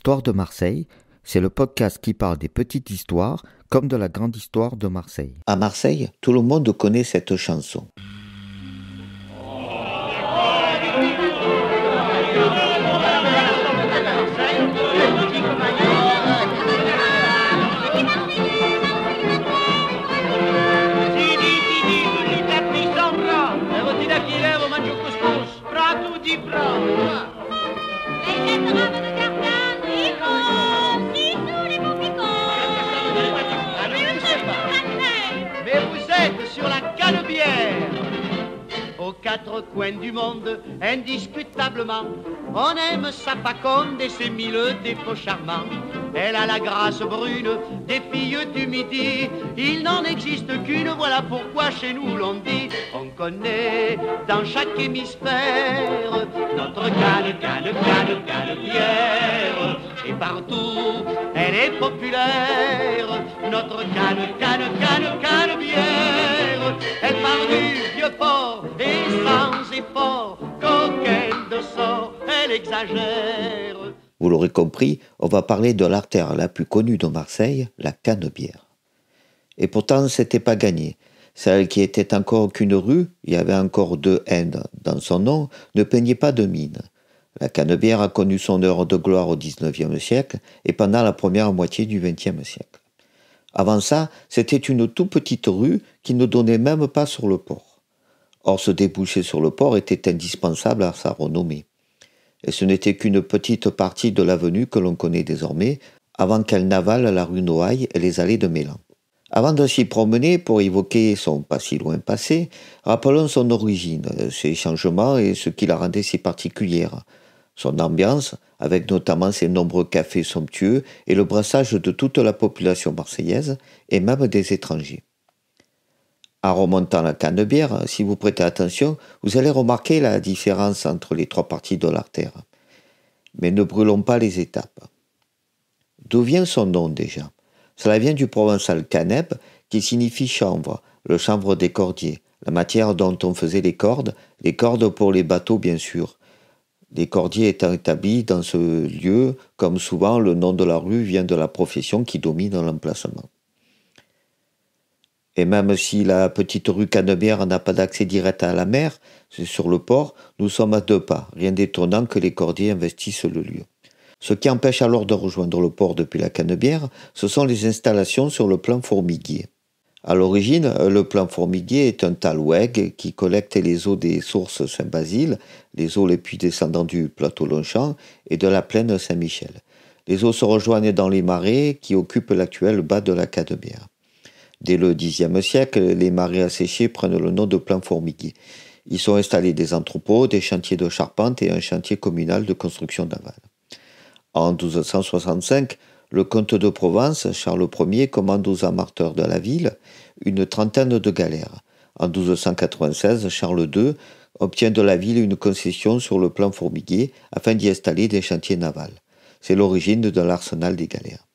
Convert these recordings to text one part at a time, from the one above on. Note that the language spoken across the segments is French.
Histoire de Marseille, c'est le podcast qui parle des petites histoires comme de la grande histoire de Marseille. À Marseille, tout le monde connaît cette chanson. Mais vous êtes sur la Canebière, aux quatre coins du monde, indiscutablement. On aime sa faconde et ses mille défauts charmants. Elle a la grâce brune des filles du Midi. Il n'en existe qu'une, voilà pourquoi chez nous l'on dit. On connaît dans chaque hémisphère notre Canebière. Et partout, elle est populaire. Notre Canebière. Elle part du vieux port et sans effort, coquette de sort, elle exagère. Vous l'aurez compris, on va parler de l'artère la plus connue de Marseille, la Canebière. Et pourtant, c'était pas gagné. Celle qui était encore qu'une rue, il y avait encore deux N dans son nom, ne peignait pas de mine. La Canebière a connu son heure de gloire au XIXe siècle et pendant la première moitié du XXe siècle. Avant ça, c'était une toute petite rue qui ne donnait même pas sur le port. Or, ce débouché sur le port était indispensable à sa renommée. Et ce n'était qu'une petite partie de l'avenue que l'on connaît désormais, avant qu'elle n'avale la rue Noailles et les allées de Mélan. Avant de s'y promener pour évoquer son pas si loin passé, rappelons son origine, ses changements et ce qui la rendait si particulière. Son ambiance, avec notamment ses nombreux cafés somptueux et le brassage de toute la population marseillaise et même des étrangers. En remontant la Canebière, si vous prêtez attention, vous allez remarquer la différence entre les trois parties de l'artère. Mais ne brûlons pas les étapes. D'où vient son nom déjà ? Cela vient du provençal caneb, qui signifie chanvre, le chanvre des cordiers, la matière dont on faisait les cordes pour les bateaux bien sûr. Les cordiers étant établis dans ce lieu, comme souvent le nom de la rue vient de la profession qui domine l'emplacement. Et même si la petite rue Canebière n'a pas d'accès direct à la mer, c'est sur le port, nous sommes à 2 pas, rien d'étonnant que les cordiers investissent le lieu. Ce qui empêche alors de rejoindre le port depuis la Canebière, ce sont les installations sur le plan Formiguier. À l'origine, le plan Formiguier est un talweg qui collecte les eaux des sources Saint-Basile, les eaux les puits descendants du plateau Longchamp et de la plaine Saint-Michel. Les eaux se rejoignent dans les marais qui occupent l'actuel bas de la Canebière. Dès le Xe siècle, les marais asséchés prennent le nom de plan Formiguier. Y sont installés des entrepôts, des chantiers de charpente et un chantier communal de construction navale. En 1265, le comte de Provence, Charles Ier, commande aux armateurs de la ville une trentaine de galères. En 1296, Charles II obtient de la ville une concession sur le plan Formiguier afin d'y installer des chantiers navals. C'est l'origine de l'arsenal des galères.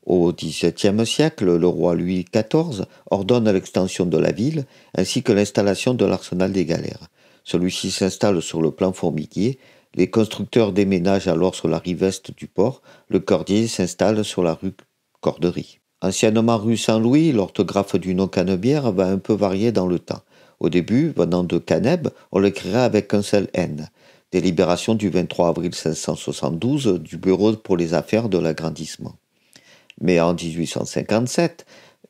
Au XVIIe siècle, le roi Louis XIV ordonne l'extension de la ville ainsi que l'installation de l'arsenal des galères. Celui-ci s'installe sur le plan Formiguier. Les constructeurs déménagent alors sur la rive est du port. Le cordier s'installe sur la rue Corderie. Anciennement rue Saint-Louis, l'orthographe du nom Canebière va un peu varier dans le temps. Au début, venant de Caneb, on l'écrira avec un seul N. Délibération du 23 avril 1572 du Bureau pour les affaires de l'agrandissement. Mais en 1857,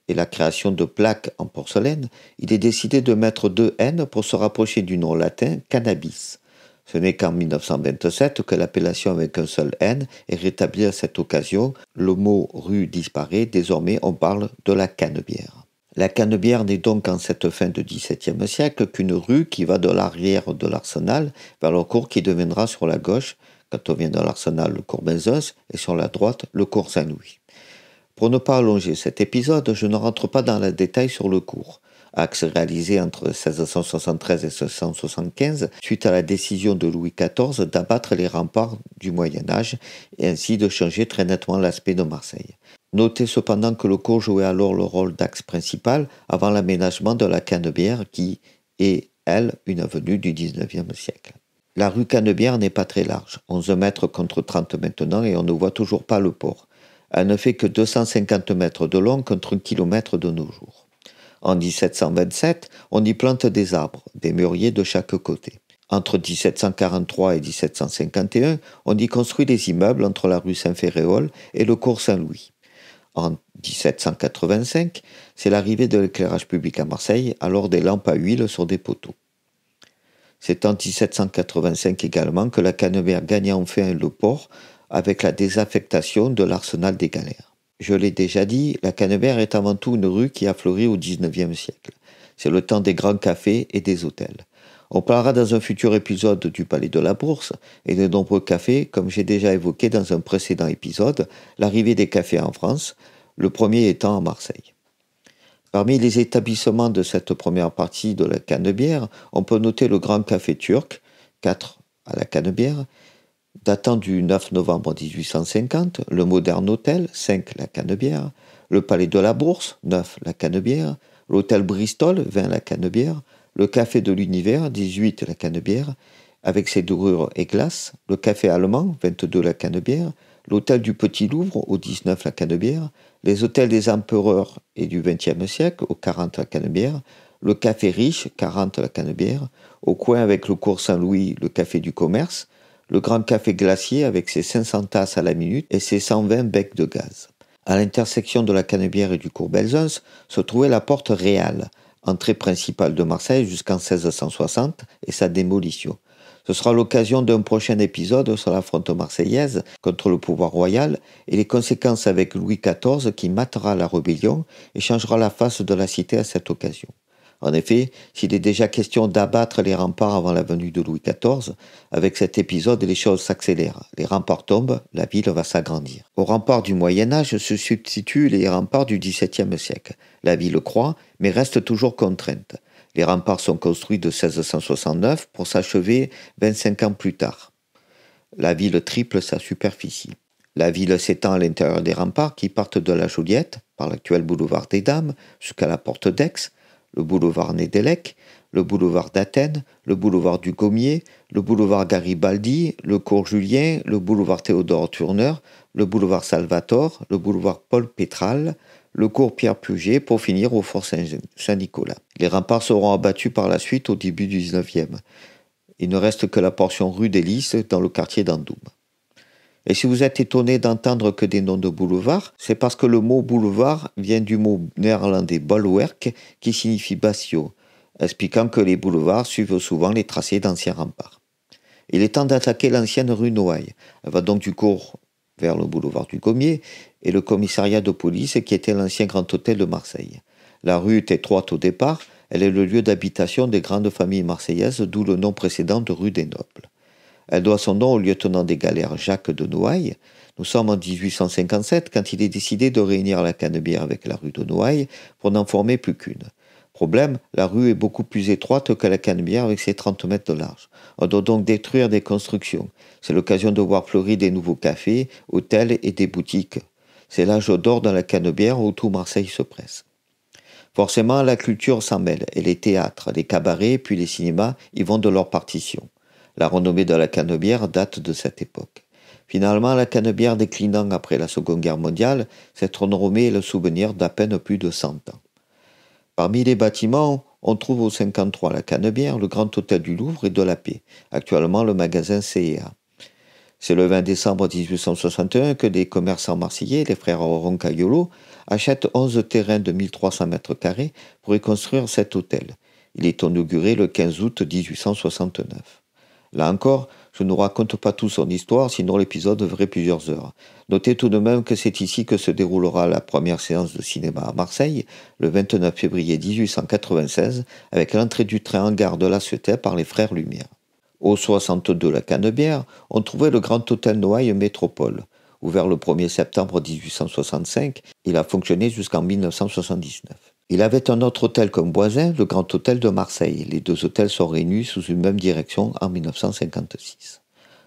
et la création de plaques en porcelaine, il est décidé de mettre 2 N pour se rapprocher du nom latin cannabis. Ce n'est qu'en 1927 que l'appellation avec un seul N est rétablie à cette occasion. Le mot rue disparaît, désormais on parle de la Canebière. La Canebière n'est donc en cette fin de XVIIe siècle qu'une rue qui va de l'arrière de l'Arsenal vers le cours qui deviendra sur la gauche, quand on vient de l'Arsenal, le cours Benzos, et sur la droite, le cours Saint-Louis. Pour ne pas allonger cet épisode, je ne rentre pas dans le détail sur le cours. Axe réalisé entre 1673 et 1675, suite à la décision de Louis XIV d'abattre les remparts du Moyen-Âge et ainsi de changer très nettement l'aspect de Marseille. Notez cependant que le cours jouait alors le rôle d'axe principal avant l'aménagement de la Canebière qui est, elle, une avenue du XIXe siècle. La rue Canebière n'est pas très large, 11 mètres contre 30 maintenant, et on ne voit toujours pas le port. Elle ne fait que 250 mètres de long contre 1 kilomètre de nos jours. En 1727, on y plante des arbres, des mûriers de chaque côté. Entre 1743 et 1751, on y construit des immeubles entre la rue Saint-Féréol et le cours Saint-Louis. En 1785, c'est l'arrivée de l'éclairage public à Marseille, alors des lampes à huile sur des poteaux. C'est en 1785 également que la Canebière gagne enfin le port avec la désaffectation de l'arsenal des galères. Je l'ai déjà dit, la Canebière est avant tout une rue qui a fleuri au XIXe siècle. C'est le temps des grands cafés et des hôtels. On parlera dans un futur épisode du Palais de la Bourse et de nombreux cafés, comme j'ai déjà évoqué dans un précédent épisode, l'arrivée des cafés en France, le premier étant à Marseille. Parmi les établissements de cette première partie de la Canebière, on peut noter le Grand Café Turc, 4 à la Canebière, datant du 9 novembre 1850, le Moderne Hôtel, 5 la Canebière, le Palais de la Bourse, 9 la Canebière, l'Hôtel Bristol, 20 la Canebière, le Café de l'Univers, 18 la Canebière, avec ses dorures et glaces, le Café Allemand, 22 la Canebière, l'Hôtel du Petit Louvre, au 19 la Canebière, les hôtels des empereurs et du XXe siècle, au 40 la Canebière, le Café Riche, 40 la Canebière, au coin avec le cours Saint-Louis, le Café du Commerce, le Grand Café Glacier avec ses 500 tasses à la minute et ses 120 becs de gaz. À l'intersection de la Canebière et du cours Belzunce se trouvait la Porte Réale, entrée principale de Marseille jusqu'en 1660 et sa démolition. Ce sera l'occasion d'un prochain épisode sur la fronte marseillaise contre le pouvoir royal et les conséquences avec Louis XIV qui matera la rébellion et changera la face de la cité à cette occasion. En effet, s'il est déjà question d'abattre les remparts avant la venue de Louis XIV, avec cet épisode les choses s'accélèrent. Les remparts tombent, la ville va s'agrandir. Aux remparts du Moyen-Âge se substituent les remparts du XVIIe siècle. La ville croît, mais reste toujours contrainte. Les remparts sont construits de 1669 pour s'achever 25 ans plus tard. La ville triple sa superficie. La ville s'étend à l'intérieur des remparts qui partent de la Joliette, par l'actuel boulevard des Dames, jusqu'à la porte d'Aix, le boulevard Nédélec, le boulevard d'Athènes, le boulevard du Gommier, le boulevard Garibaldi, le cours Julien, le boulevard Théodore Tourneur, le boulevard Salvatore, le boulevard Paul Pétral, le cours Pierre Puget pour finir au fort Saint-Nicolas. Les remparts seront abattus par la suite au début du 19e. Il ne reste que la portion rue des Lys dans le quartier d'Andoum. Et si vous êtes étonné d'entendre que des noms de boulevards, c'est parce que le mot boulevard vient du mot néerlandais bolwerk qui signifie bastio, expliquant que les boulevards suivent souvent les tracés d'anciens remparts. Il est temps d'attaquer l'ancienne rue Noailles. Elle va donc du cours vers le boulevard du Gommier et le commissariat de police qui était l'ancien grand hôtel de Marseille. La rue est étroite au départ, elle est le lieu d'habitation des grandes familles marseillaises, d'où le nom précédent de rue des Nobles. Elle doit son nom au lieutenant des galères Jacques de Noailles. Nous sommes en 1857 quand il est décidé de réunir la Canebière avec la rue de Noailles pour n'en former plus qu'une. Problème, la rue est beaucoup plus étroite que la Canebière avec ses 30 mètres de large. On doit donc détruire des constructions. C'est l'occasion de voir fleurir des nouveaux cafés, hôtels et des boutiques. C'est l'âge d'or dans la Canebière où tout Marseille se presse. Forcément, la culture s'en mêle et les théâtres, les cabarets puis les cinémas y vont de leur partition. La renommée de la Canebière date de cette époque. Finalement, la Canebière déclinant après la Seconde Guerre mondiale, cette renommée est le souvenir d'à peine plus de 100 ans. Parmi les bâtiments, on trouve au 53 la Canebière, le Grand Hôtel du Louvre et de la Paix, actuellement le magasin C&A. C'est le 20 décembre 1861 que des commerçants marseillais, les frères Roncaiolo, achètent 11 terrains de 1300 mètres carrés pour y construire cet hôtel. Il est inauguré le 15 août 1869. Là encore, je ne vous raconte pas tout son histoire, sinon l'épisode devrait plusieurs heures. Notez tout de même que c'est ici que se déroulera la première séance de cinéma à Marseille, le 29 février 1896, avec l'entrée du train en gare de La Ciotat par les frères Lumière. Au 62 la Canebière, on trouvait le Grand Hôtel Noailles Métropole. Ouvert le 1er septembre 1865, il a fonctionné jusqu'en 1979. Il avait un autre hôtel comme voisin, le Grand Hôtel de Marseille. Les deux hôtels sont réunis sous une même direction en 1956.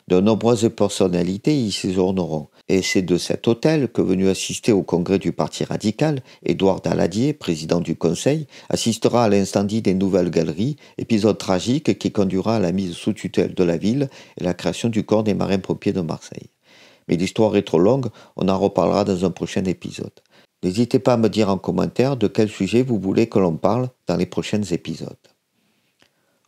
De nombreuses personnalités y séjourneront. Et c'est de cet hôtel que, venu assister au congrès du Parti radical, Édouard Daladier, président du Conseil, assistera à l'incendie des Nouvelles Galeries, épisode tragique qui conduira à la mise sous tutelle de la ville et la création du corps des marins-pompiers de Marseille. Mais l'histoire est trop longue, on en reparlera dans un prochain épisode. N'hésitez pas à me dire en commentaire de quel sujet vous voulez que l'on parle dans les prochains épisodes.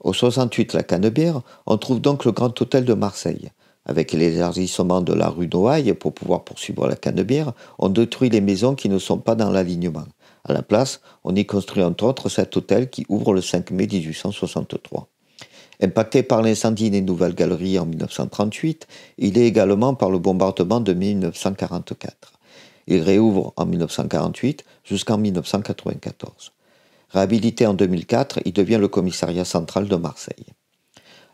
Au 68 La Canebière, on trouve donc le Grand Hôtel de Marseille. Avec l'élargissement de la rue Noailles pour pouvoir poursuivre la Canebière, on détruit les maisons qui ne sont pas dans l'alignement. À la place, on y construit entre autres cet hôtel qui ouvre le 5 mai 1863. Impacté par l'incendie des Nouvelles Galeries en 1938, il est également par le bombardement de 1944. Il réouvre en 1948 jusqu'en 1994. Réhabilité en 2004, il devient le commissariat central de Marseille.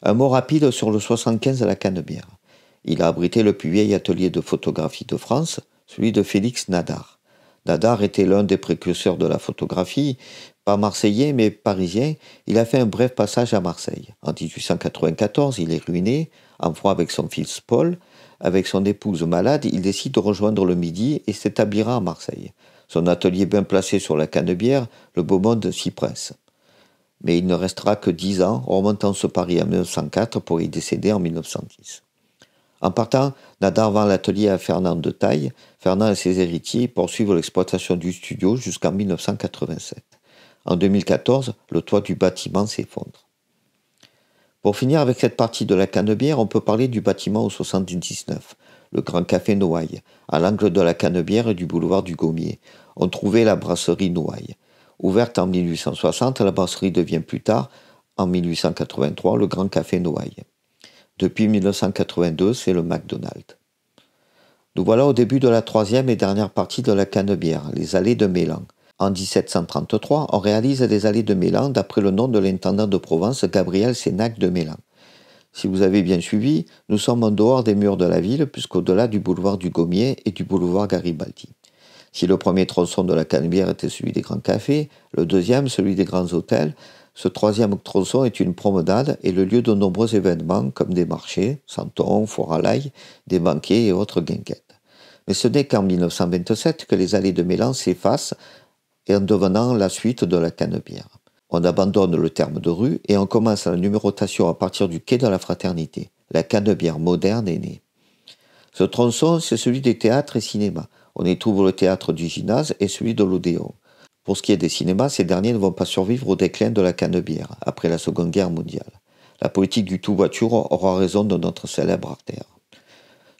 Un mot rapide sur le 75 à la Canebière. Il a abrité le plus vieil atelier de photographie de France, celui de Félix Nadar. Nadar était l'un des précurseurs de la photographie, pas marseillais mais parisien. Il a fait un bref passage à Marseille. En 1894, il est ruiné, en froid avec son fils Paul. Avec son épouse malade, il décide de rejoindre le Midi et s'établira à Marseille. Son atelier bien placé sur la Canebière, le beau monde s'y presse. Mais il ne restera que 10 ans, remontant ce Paris en 1904 pour y décéder en 1910. En partant, Nadar vend l'atelier à Fernand de Taille. Fernand et ses héritiers poursuivent l'exploitation du studio jusqu'en 1987. En 2014, le toit du bâtiment s'effondre. Pour finir avec cette partie de la Canebière, on peut parler du bâtiment au 79, le Grand Café Noailles, à l'angle de la Canebière et du boulevard du Gommier. On trouvait la brasserie Noailles. Ouverte en 1860, la brasserie devient plus tard, en 1883, le Grand Café Noailles. Depuis 1982, c'est le McDonald's. Nous voilà au début de la troisième et dernière partie de la Canebière, les allées de Mélan. En 1733, on réalise les allées de Mélan d'après le nom de l'intendant de Provence, Gabriel Sénac de Mélan. Si vous avez bien suivi, nous sommes en dehors des murs de la ville, puisqu'au-delà du boulevard du Gommier et du boulevard Garibaldi. Si le premier tronçon de la Canebière était celui des grands cafés, le deuxième celui des grands hôtels, ce troisième tronçon est une promenade et le lieu de nombreux événements comme des marchés, santons, foires à l'ail, des banquets et autres guinguettes. Mais ce n'est qu'en 1927 que les allées de Mélan s'effacent et en devenant la suite de la Canebière. On abandonne le terme de rue et on commence la numérotation à partir du quai de la Fraternité. La Canebière moderne est née. Ce tronçon, c'est celui des théâtres et cinémas. On y trouve le théâtre du Gymnase et celui de l'Odéon. Pour ce qui est des cinémas, ces derniers ne vont pas survivre au déclin de la Canebière, après la Seconde Guerre mondiale. La politique du tout-voiture aura raison de notre célèbre artère.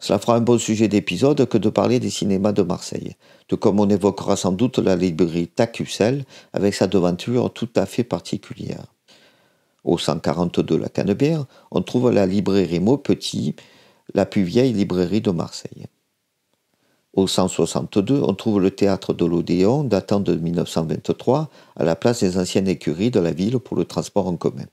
Cela fera un bon sujet d'épisode que de parler des cinémas de Marseille, tout comme on évoquera sans doute la librairie Tacussel, avec sa devanture tout à fait particulière. Au 142 la Canebière, on trouve la librairie Maupetit, la plus vieille librairie de Marseille. Au 162, on trouve le théâtre de l'Odéon, datant de 1923, à la place des anciennes écuries de la ville pour le transport en commun.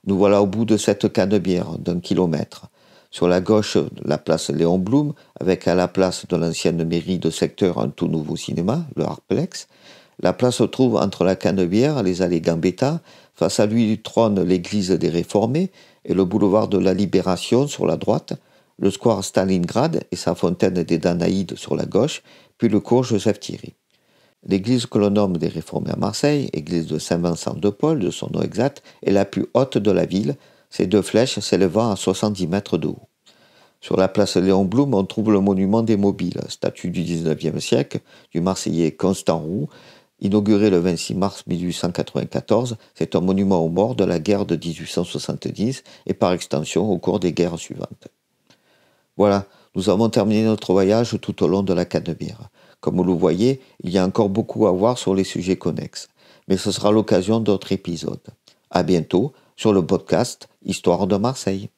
Nous voilà au bout de cette Canebière d'1 kilomètre. Sur la gauche, la place Léon Blum, avec à la place de l'ancienne mairie de secteur un tout nouveau cinéma, le Harplex. La place se trouve entre la Canebière, les allées Gambetta, face à lui trône l'église des Réformés et le boulevard de la Libération sur la droite, le square Stalingrad et sa fontaine des Danaïdes sur la gauche, puis le cours Joseph-Thierry. L'église que l'on nomme des Réformés à Marseille, église de Saint-Vincent de Paul, de son nom exact, est la plus haute de la ville, ces deux flèches s'élevant à 70 mètres de haut. Sur la place Léon Blum, on trouve le monument des Mobiles, statue du XIXe siècle, du Marseillais Constant Roux, inauguré le 26 mars 1894. C'est un monument aux morts de la guerre de 1870 et par extension au cours des guerres suivantes. Voilà, nous avons terminé notre voyage tout au long de la Canebière. Comme vous le voyez, il y a encore beaucoup à voir sur les sujets connexes, mais ce sera l'occasion d'autres épisodes. À bientôt sur le podcast Histoire de Marseille.